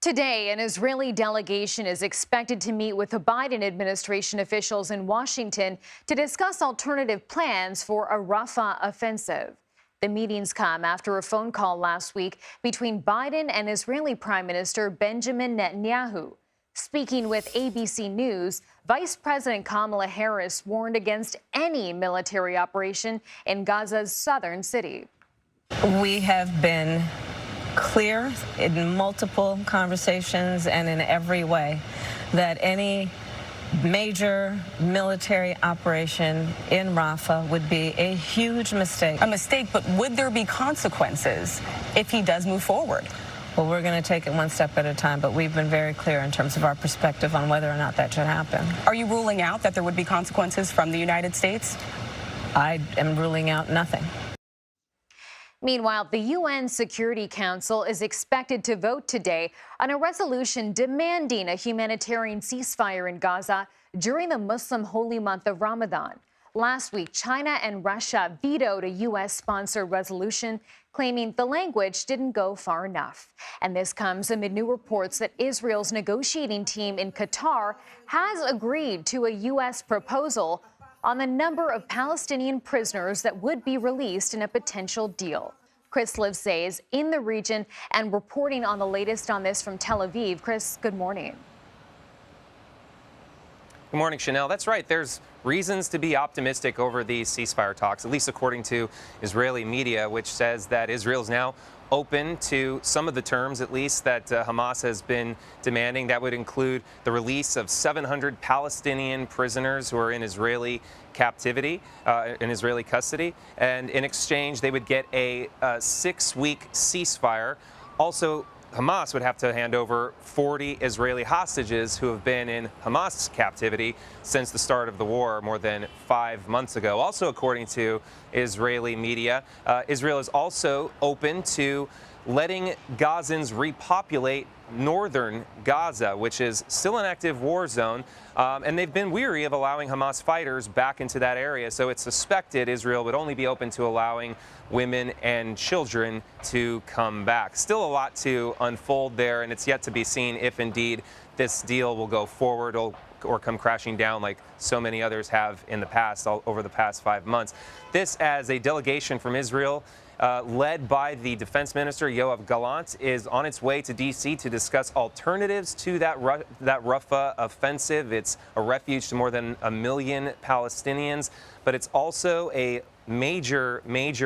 Today, an Israeli delegation is expected to meet with the Biden administration officials in Washington to discuss alternative plans for a Rafah offensive. The meetings come after a phone call last week between Biden and Israeli Prime Minister Benjamin Netanyahu. Speaking with ABC News, Vice President Kamala Harris warned against any military operation in Gaza's southern city. We have been clear in multiple conversations and in every way that any major military operation in Rafah would be a huge mistake. A mistake, but would there be consequences if he does move forward? Well, we're going to take it one step at a time, but we've been very clear in terms of our perspective on whether or not that should happen. Are you ruling out that there would be consequences from the United States? I am ruling out nothing. Meanwhile, the UN Security Council is expected to vote today on a resolution demanding a humanitarian ceasefire in Gaza during the Muslim holy month of Ramadan. Last week, China and Russia vetoed a U.S.-sponsored resolution claiming the language didn't go far enough. And this comes amid new reports that Israel's negotiating team in Qatar has agreed to a U.S. proposal on the number of Palestinian prisoners that would be released in a potential deal. Chris Livesay is in the region and reporting on the latest on this from Tel Aviv. Chris, good morning. Good morning, Chanel. That's right. There's reasons to be optimistic over these ceasefire talks, at least according to Israeli media, which says that Israel is now open to some of the terms, at least, that Hamas has been demanding. That would include the release of 700 Palestinian prisoners who are in Israeli captivity, in Israeli custody. And in exchange, they would get a 6-week ceasefire. Also, Hamas would have to hand over 40 Israeli hostages who have been in Hamas captivity since the start of the war more than 5 months ago. Also, according to Israeli media, Israel is also open to letting Gazans repopulate northern Gaza, which is still an active war zone. And they've been weary of allowing Hamas fighters back into that area. So it's suspected Israel would only be open to allowing women and children to come back. Still a lot to unfold there, and it's yet to be seen if indeed this deal will go forward or come crashing down like so many others have in the past, over the past 5 months. This as a delegation from Israel led by the defense minister, Yoav Gallant, is on its way to D.C. to discuss alternatives to that Rafah offensive. It's a refuge to more than 1 million Palestinians, but it's also a major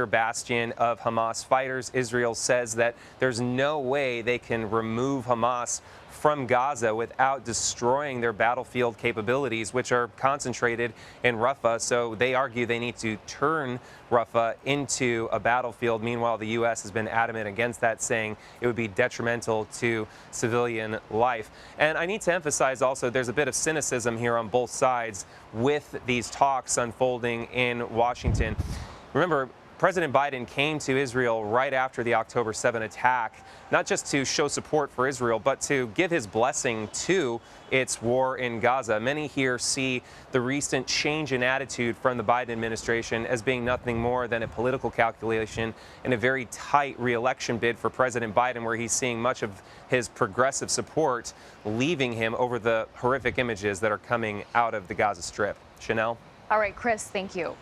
bastion of Hamas fighters. Israel says that there's no way they can remove Hamas from Gaza without destroying their battlefield capabilities, which are concentrated in Rafah. So they argue they need to turn Rafah into a battlefield. Meanwhile, the U.S. has been adamant against that, saying it would be detrimental to civilian life. And I need to emphasize also there's a bit of cynicism here on both sides with these talks unfolding in Washington. Remember, President Biden came to Israel right after the October 7 attack, not just to show support for Israel, but to give his blessing to its war in Gaza. Many here see the recent change in attitude from the Biden administration as being nothing more than a political calculation in a very tight re-election bid for President Biden, where he's seeing much of his progressive support leaving him over the horrific images that are coming out of the Gaza Strip. Chanel? All right, Chris, thank you.